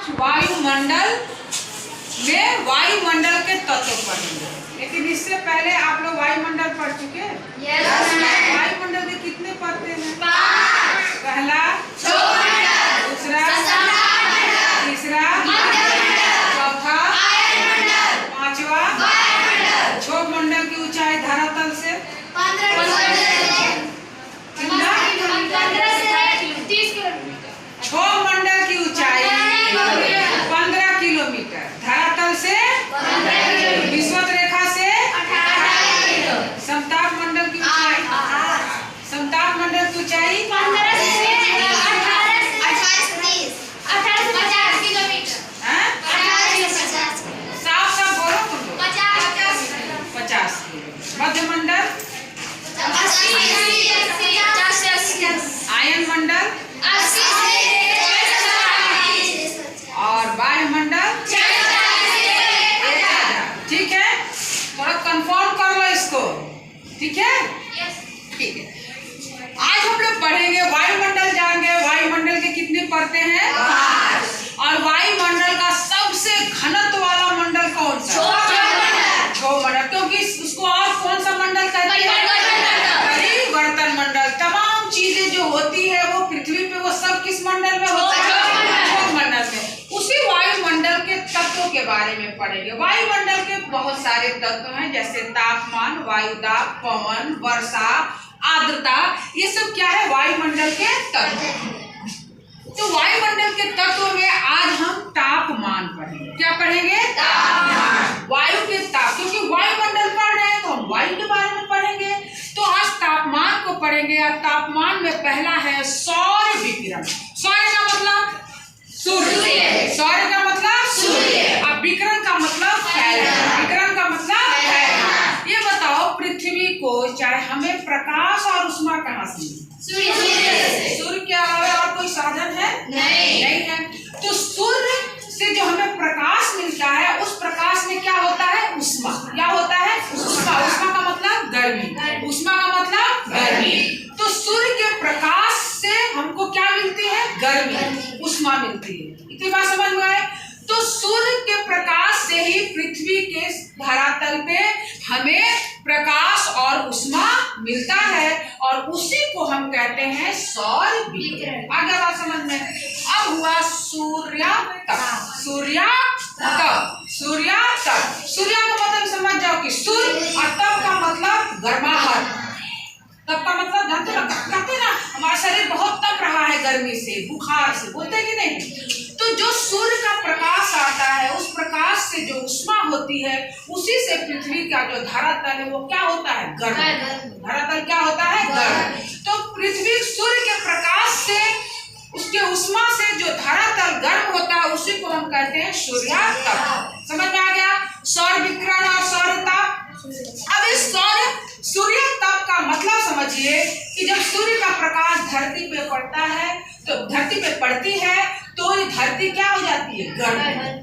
वायुमंडल में वायुमंडल के तत्व पढ़ेंगे। लेकिन इससे पहले आप लोग वायुमंडल पढ़ चुके हैं? वायुमंडल के कितने पढ़ते हैं? 5। पहला दूसरा तीसरा चौथा पांचवा क्षोभ मंडल की ऊंचाई धरातल से 30 किलोमीटर। क्षोभ मंडल की ऊंचाई 15 किलोमीटर, धरातल से विषुवत रेखा से 18। समताप मंडल की ऊंचाई 15 से 18 से 50 किलोमीटर। हैं? 18 से 50। साफ साफ बोलो तुम लोग। 50 50 किलोमीटर। मध्य मंडल, 80 से 80। आयन मंडल 80 से 40। और वायुमंडल 40 से 1000। ठीक है, थोड़ा कंफर्म कर लो इसको। ठीक है, ठीक है। आज हम लोग पढ़ेंगे वायुमंडल। जाएंगे वायुमंडल के कितने परतें हैं? 5। और वायुमंडल का सबसे घनत्व वाला मंडल कौन सा? क्षोभ मंडल। क्योंकि उसको और कौन सा मंडल कहते हैं? परिवर्तन मंडल। तमाम चीजें जो होती है वो पृथ्वी पे, वो सब किस मंडल में होता है? क्षोभ मंडल में। उसी वायुमंडल के तत्वों के बारे में पढ़ेंगे। वायुमंडल के बहुत सारे तत्व हैं, जैसे तापमान, वायुदाब, पवन, वर्षा, आर्द्रता। ये सब क्या है? वायुमंडल के तत्व। तो वायुमंडल के तत्व में आज हम तापमान पढ़ेंगे। क्या पढ़ेंगे? तापमान। वायु के ताप, क्योंकि वायुमंडल पढ़ रहे हैं तो हम वायु के बारे में पढ़ेंगे। तो आज तापमान को पढ़ेंगे। और तापमान में पहला है सौर विकिरण। सौर का मतलब सूर्य। सौर का मतलब सूर्य। और विकिरण का मतलब फैलना। विकिरण का मतलब फैलना। ये बताओ, पृथ्वी को चाहे हमें प्रकाश और उष्मा कहाँ से मिलती? सूर्य के अलावा और कोई साधन है? नहीं है। तो सूर्य से जो हमें प्रकाश मिलता है, उस प्रकाश में क्या होता है? उष्मा। क्या होता है? उष्मा। उष्मा का मतलब गर्मी। उष्मा का मतलब गर्मी। तो सूर्य के प्रकाश से हमको क्या मिलती है? गर्मी, उष्मा मिलती है। इतनी बात समझ में आए? तो सूर्य के प्रकाश से ही पृथ्वी के धरातल पे हमें प्रकाश और उष्मा मिलता है, और उसी को हम कहते हैं सौर विकिरण। आगे बात समझ में? अब हुआ सूर्यातप। सूर्यातप। सूर्यातप। सूर्य का मतलब समझ जाओ कि सूर्य, और तप का मतलब गर्माहट। तप का मतलब जानते ना, हमारा शरीर बहुत तप रहा है गर्मी से, बुखार से, बोलते कि नहीं? तो जो सूर्य का प्रकाश आता है, उस प्रकाश से जो उष्मा होती है, उसी से पृथ्वी का जो धरातल है वो क्या होता है? गर्म। धरातल क्या होता है? गर्म। तो पृथ्वी सूर्य के प्रकाश से, उसके उष्मा से जो धरातल गर्म होता है, उसी को हम कहते हैं सूर्यातप। समझ में आ गया? सौर विकिरण और सौर ताप। अब इस सूर्यातप का मतलब समझिए कि जब सूर्य का प्रकाश धरती पे पड़ता है, तो धरती पे पड़ती है तो ये धरती क्या हो जाती है? गर्म।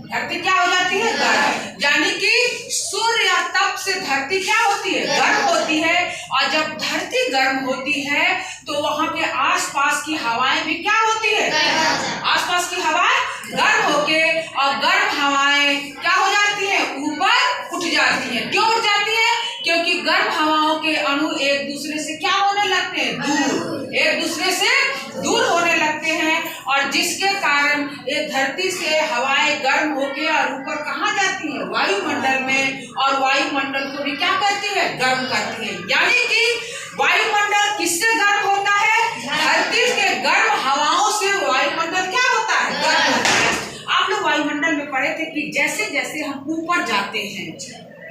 धरती क्या हो जाती है? गर्म। यानी कि सूर्यातप से धरती क्या होती है? गर्म होती है। और जब धरती गर्म होती है तो वहां के आसपास की हवाएं भी क्या होती है? आसपास की हवाएं गर्म होके, और गर्म हवाएं क्या हो जाती है? ऊपर उठ जाती है। क्यों उठ जाती है? क्योंकि गर्म हवाओं के अणु एक दूसरे से क्या होने लगते हैं? दूर। एक दूसरे से दूर होने लगते हैं, और जिसके कारण ये धरती से हवाएं गर्म होके और ऊपर कहाँ जाती है? वायुमंडल में। और वायुमंडल को भी क्या करती है? गर्म करती है। यानी कि वायुमंडल किससे गर्म होता है? धरती के गर्म हवाओं से वायुमंडल क्या होता है? गर्म होता है। आप लोग वायुमंडल में पढ़े थे कि जैसे जैसे हम ऊपर जाते हैं,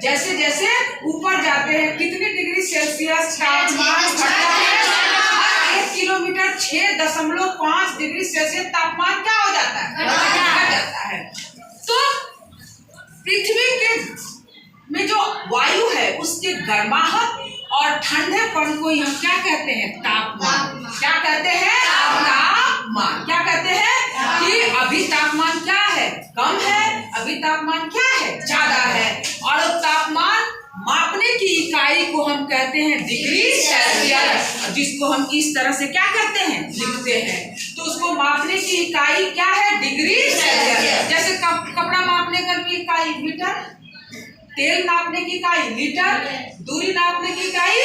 जैसे जैसे ऊपर जाते हैं, कितने डिग्री सेल्सियस तापमान बढ़ता है? हर 1 किलोमीटर 6.5 डिग्री सेल्सियस तापमान क्या हो जाता है? घट जाता है। तो पृथ्वी के में जो वायु है, उसके गर्माहट और ठंडेपन को हम क्या कहते हैं? तापमान। क्या कहते हैं? तापमान। क्या कहते हैं? कि अभी तापमान क्या है? कम है। अभी तापमान क्या है? ज्यादा है। और तापमान मापने की इकाई को हम कहते हैं डिग्री सेल्सियस, जिसको हम इस तरह से क्या कहते हैं? लिखते हैं। तो उसको मापने की इकाई क्या है? Degree Celsius. की इकाई मीटर, तेल नापने की इकाई लीटर, दूरी नापने की इकाई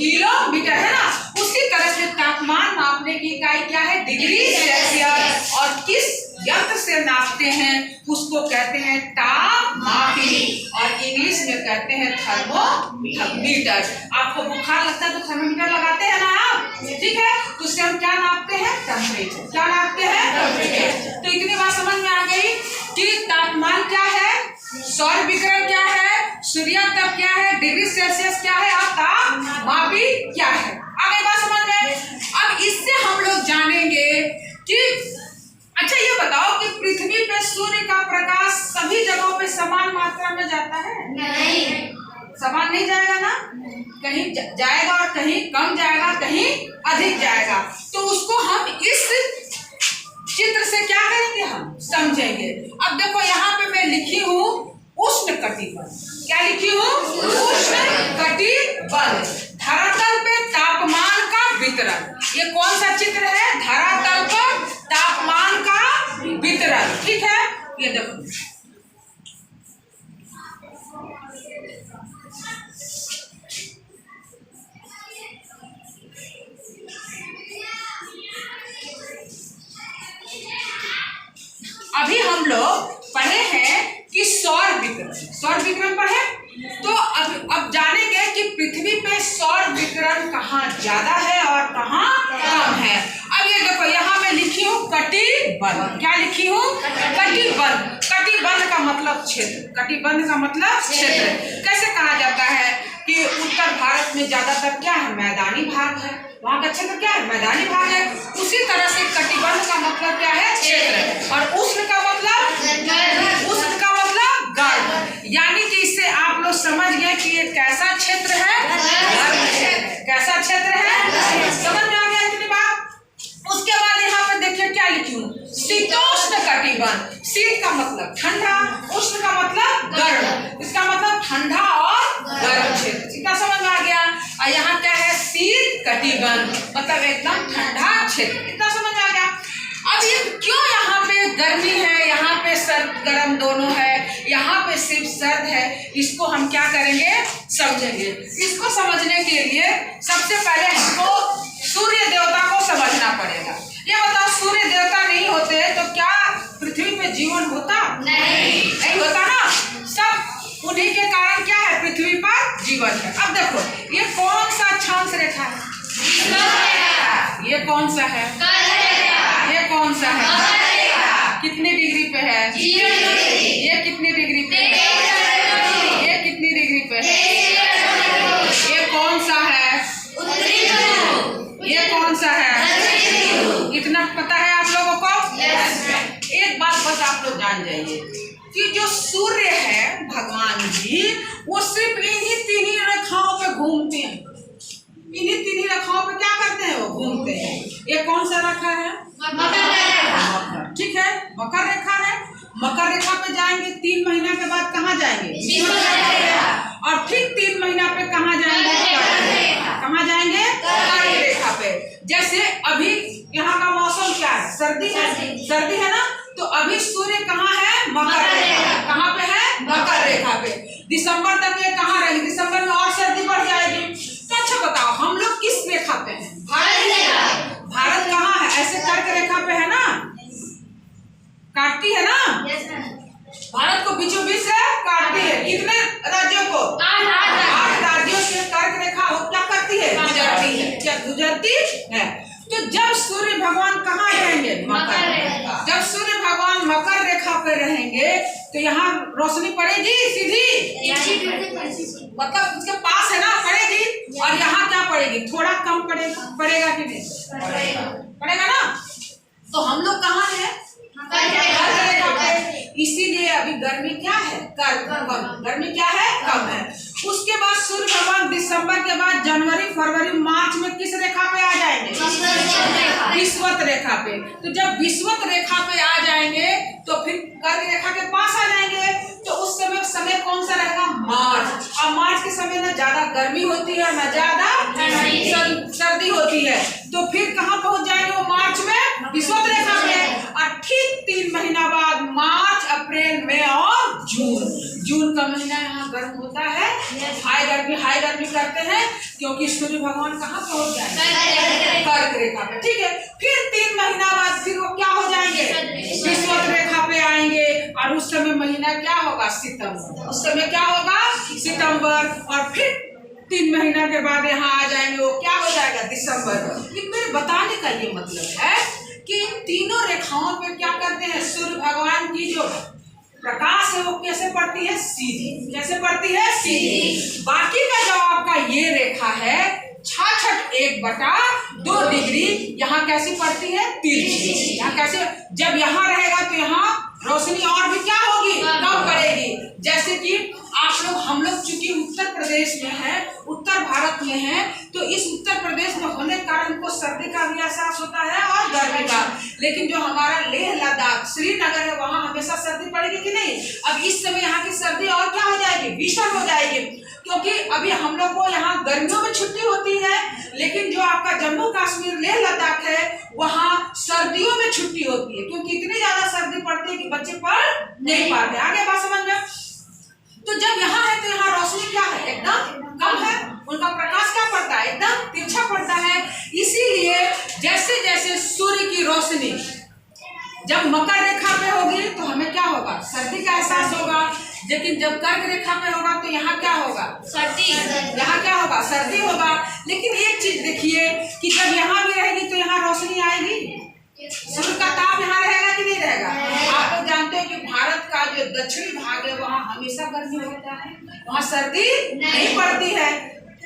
किलोमीटर, है ना। उसी तरह से तापमान नापने की इकाई क्या है? Degree Celsius. और किस यंत्र से नापते हैं उसको कहते हैं तापमापी, और इंग्लिश में कहते हैं थर्मोमीटर। आपको बुखार लगता है तो थर्मोमीटर लगाते हैं ना आप, ठीक है। तो उससे हम क्या नापते हैं? टेम्परेचर। क्या नापते हैं? टेम्परेचर। तो इतनी बात समझ में आ गई कि तापमान क्या है, सौर विकिरण क्या है, सूर्य तप क्या है, डिग्री सेल्सियस क्या है, और तापमापी क्या है। आगे बात समझ में। अब इससे हम लोग जानेंगे कि अच्छा ये बताओ कि पृथ्वी पे सूर्य का प्रकाश सभी जगहों पे समान मात्रा में जाता है? नहीं। समान नहीं जाएगा ना, कहीं जाएगा और कहीं कम जाएगा, कहीं अधिक जाएगा। तो उसको हम इस चित्र से क्या करेंगे? हम समझेंगे। अब देखो यहाँ पे मैं लिखी हूँ उष्ण कटिबंध। क्या लिखी हूँ? उष्ण कटिबंध। धरातल पे तापमान का वितरण। ये कौन सा चित्र है? धरातल पर तापमान का वितरण, ठीक है। ये देखो अभी हम लोग पढ़े हैं कि सौर विकिरण। सौर विकिरण पढ़े तो अब जानेंगे कि पृथ्वी पे सौर विकिरण कहाँ ज्यादा है और कहाँ कम है। अब ये देखो यहाँ मैं लिखी हूँ कटिबंध। क्या लिखी हूँ? कटिबंध। कटिबंध का मतलब क्षेत्र। कटिबंध का मतलब क्षेत्र। कैसे कहा जाता है कि उत्तर भारत में ज्यादातर क्या है? मैदानी भाग है, वहाँ का क्षेत्र क्या है? मैदानी भाग है। उसी तरह से कटिबंध का मतलब क्या है? क्षेत्र। और उष्ण का मतलब? उष्ण का मतलब गर्म। यानी कि इससे आप लोग समझ गए कि ये कैसा क्षेत्र है? गर्म क्षेत्र। कैसा क्षेत्र है? समझ में आ गया इतनी बात। उसके बाद यहाँ पे देखिए क्या लिखी हूँ? शीतोष्ण कटिबंध। शीत का मतलब ठंडा, उष्ण का मतलब गर्म। इसका मतलब ठंडा और गर्म क्षेत्र। इतना समझ में आ गया। और यहाँ क्या है? शीत कटिबंध, मतलब एकदम ठंडा क्षेत्र। इतना समझ में आ गया। अब ये क्यों यहाँ पे गर्मी है, यहाँ पे सर्द गर्म दोनों है, यहाँ पे सिर्फ सर्द है, इसको हम क्या करेंगे? समझेंगे। इसको समझने के लिए सबसे पहले हमको सूर्य देवता को समझना पड़ेगा। ये बताओ सूर्य देवता नहीं होते तो क्या पृथ्वी पे जीवन होता? नहीं होता ना। सब उन्हीं के कारण क्या है? पृथ्वी पर जीवन है। अब देखो ये कौन सा अक्षांश रेखा है? ये कौन सा है? ये कौन सा है? कितनी डिग्री पे है? ये कितनी डिग्री पे है? ये कितनी डिग्री पे है? ये कौन सा है? ये कौन सा है? इतना पता है आप लोगों को? एक बात बस आप लोग जान जाइए कि जो सूर्य है भगवान जी, वो सिर्फ इन्हीं तीन रेखाओं पे घूमते हैं। इन्हीं तीन रेखाओं पे क्या करते हैं? वो घूमते हैं। ये कौन सा रेखा है? मकर रेखा। ठीक है, मकर रेखा है। मकर रेखा पे जाएंगे 3 महीना के बाद कहाँ जाएंगे? और ठीक 3 महीना पे कहाँ जाएंगे? कहाँ जाएंगे? कर्क रेखा पे। जैसे अभी यहाँ का मौसम क्या है? सर्दी है। सर्दी है ना, तो अभी सूर्य कहाँ है? मकर रेखा। कहाँ पे है? मकर रेखा पे। दिसंबर तक ये कहाँ रहेगी? दिसंबर में और सर्दी बढ़ जाएगी। तो अच्छा बताओ हम लोग किस रेखा पे हैं? भारत कहाँ है? ऐसे कर्क रेखा पे है ना, काटती है ना। भारत को बीचों बीच से काटती है। कितने राज्यों को? 8 राज्यों से कर्क रेखा क्या करती है? गुजरती है। क्या गुजरती है? तो जब सूर्य भगवान कहाँ रहेंगे? मकर रेखा। जब सूर्य भगवान मकर रेखा पे रहेंगे तो यहाँ रोशनी पड़ेगी सीधी, मतलब उसके पास है ना, पड़ेगी। और यहाँ क्या पड़ेगी? थोड़ा कम पड़ेगा कि नहीं? पड़ेगा ना। तो हम लोग कहाँ है? इसीलिए अभी गर्मी क्या है? कम। गर्मी क्या है? कम है। उसके बाद सूर्य भगवान दिसंबर के बाद जनवरी, फरवरी, मार्च में किस रेखा पे आ जाएंगे? विषुवत रेखा पे। तो जब विषुवत रेखा पे आ जाएंगे तो फिर कर्क रेखा के पास आ जाएंगे। तो उस समय कौन सा रहेगा? मार्च। और मार्च के समय ना ज्यादा गर्मी होती है ना ज्यादा सर्दी होती है। तो फिर कहाँ पहुंच जाएंगे वो? मार्च में विषुवत रेखा पे। और ठीक 3 महीना बाद मार्च का महीना यहाँ गर्म होता है, हाई गर्मी करते हैं, क्योंकि सूर्य भगवान कहाँ पहुँच जाएंगे? कर्क रेखा पे। ठीक है, फिर 3 महीना बाद फिर वो क्या हो जाएंगे? विषुवत रेखा पे आएंगे, और उस समय महीना क्या होगा? सितंबर। उस समय क्या होगा? सितंबर। और फिर 3 महीना के बाद यहाँ आ जाएंगे, वो क्या हो जाएगा? दिसंबर। ये मेरे बताने का ये मतलब है कि इन तीनों रेखाओं पे क्या करते हैं? सूर्य भगवान की जो प्रकाश है वो कैसे पड़ती है? सीधी। कैसे पड़ती है? सीधी। बाकी का जो आपका ये रेखा है 66.1/2 डिग्री, यहाँ कैसी पड़ती है? तिरछी। यहाँ कैसे? जब यहाँ रहेगा तो यहाँ रोशनी और भी क्या होगी? कम पड़ेगी। जैसे कि हम लोग चूंकि उत्तर प्रदेश में है, उत्तर भारत में है, तो इस उत्तर प्रदेश में होने के कारण को सर्दी का भी एहसास होता है और गर्मी का। लेकिन जो हमारा लेह लद्दाख श्रीनगर है, वहाँ हमेशा सर्दी पड़ेगी कि नहीं? अब इस समय यहाँ की सर्दी और क्या हो जाएगी? भीषण हो जाएगी, क्योंकि अभी हम लोग को यहाँ गर्मियों में छुट्टी होती है, लेकिन जो आपका जम्मू कश्मीर लेह लद्दाख है वहाँ सर्दियों में छुट्टी होती है, क्योंकि इतनी ज्यादा सर्दी पड़ती है कि बच्चे पढ़ नहीं पाते। आगे बात समझ में? तो जब यहाँ है तो यहाँ रोशनी क्या है? एकदम कम है, उनका प्रकाश क्या पड़ता है? एकदम तिरछा पड़ता है। इसीलिए जैसे जैसे सूर्य की रोशनी जब मकर रेखा पे होगी तो हमें क्या होगा? सर्दी का एहसास होगा। लेकिन जब कर्क रेखा पे होगा तो यहाँ क्या होगा? सर्दी। यहाँ क्या होगा? सर्दी होगा। लेकिन एक चीज देखिए कि जब यहाँ भी रहेगी तो यहाँ रोशनी आएगी, सूर्य का ताप यहाँ रहेगा कि नहीं रहेगा? आप लोग जानते हैं कि भारत का जो दक्षिणी भाग है वहाँ हमेशा गर्मी होता है, वहाँ सर्दी नहीं पड़ती है।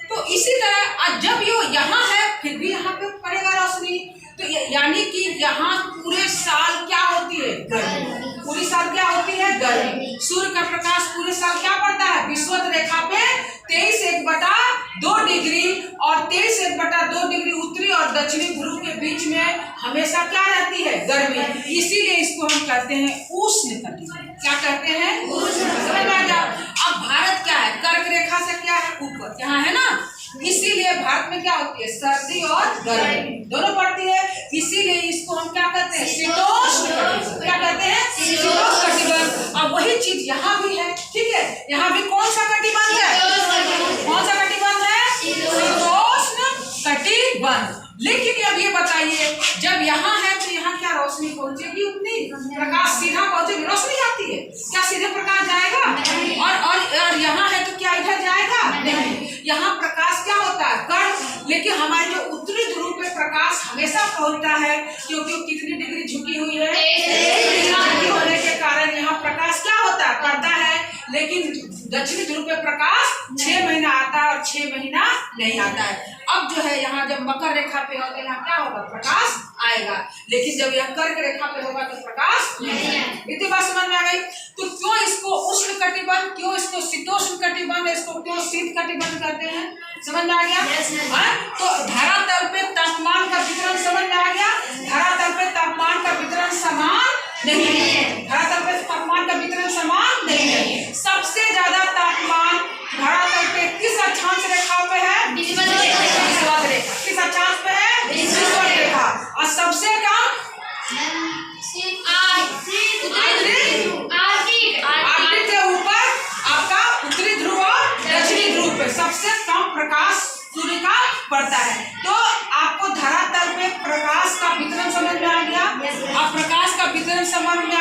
तो इसी तरह जब ये यहाँ है फिर भी यहाँ पे पड़ेगा रोशनी, तो यानी कि यहाँ पूरे साल क्या होती है? गर्मी। पूरी साल क्या होती है? गर्मी। सूर्य का प्रकाश पूरे साल क्या पड़ता है? विषुवत रेखा पे 23.1/2 डिग्री, और 23.1/2 डिग्री उत्तरी और दक्षिणी ध्रुव के बीच में हमेशा क्या रहती है? गर्मी। इसीलिए इसको हम कहते हैं उष्ण कटिबंध। क्या कहते हैं? समझ में आ गया? अब भारत क्या है? कर्क रेखा से क्या है? ऊपर यहाँ है ना, इसीलिए भारत में क्या होती है? सर्दी और गर्मी दोनों पड़ती है। इसीलिए इसको हम क्या कहते हैं? शीतोष्ण। क्या कहते हैं? शीतोष्ण कटिबंध। अब वही चीज यहाँ भी है। ठीक है, यहाँ भी कौन सा कटिबंध है? कौन सा कटिबंध है? शीतोष्ण कटिबंध। लेकिन अब ये बताइए, जब यहाँ है तो यहाँ क्या रोशनी पहुंचेगी? उतनी प्रकाश सीधा पहुंचेगी? रोशनी आती है क्या? सीधे प्रकाश जाएगा? और यहाँ है तो क्या इधर जाएगा? नहीं। यहाँ प्रकाश क्या होता है? कर्क। लेकिन हमारे जो उत्तरी ध्रुव पे प्रकाश हमेशा पहुंचता है, क्योंकि कितनी डिग्री झुकी हुई है? 1 डिग्री होने के कारण यहाँ प्रकाश क्या होता है? पड़ता है। लेकिन दक्षिणी ध्रुव पे प्रकाश 6 महीना आता है और 6 महीना नहीं आता है। अब जो है यहाँ जब मकर रेखा पे होगा यहाँ क्या होगा? प्रकाश आएगा। लेकिन जब यह कर्क रेखा पे होगा तो प्रकाश नहीं आएगा। इतनी बात समझ में आ गई? तो क्यों इसको उष्ण कटिबंध, क्यों इसको शीतोष्ण कटिबंध, इसको क्यों शीत कटिबंध कहते हैं? समझ में आ गया? तो धरातल पे तापमान का वितरण समझ में आ गया? धरातल पे तापमान का वितरण समान नहीं है। धरातल पे तापमान का वितरण समान नहीं है। सबसे ज्यादा तापमान धरातल पे किस अक्षांश रेखा पे है? विषुवत रेखा। किस अक्षांश पे है? विषुवत रेखा। और सबसे कम आर्कटिक के ऊपर आपका उत्तरी ध्रुव और दक्षिणी ध्रुव पे सबसे कम प्रकाश सूर्य का पड़ता है। तो आपको धरातल पे प्रकाश का वितरण समझ में आ गया? अब प्रकाश का वितरण समझ में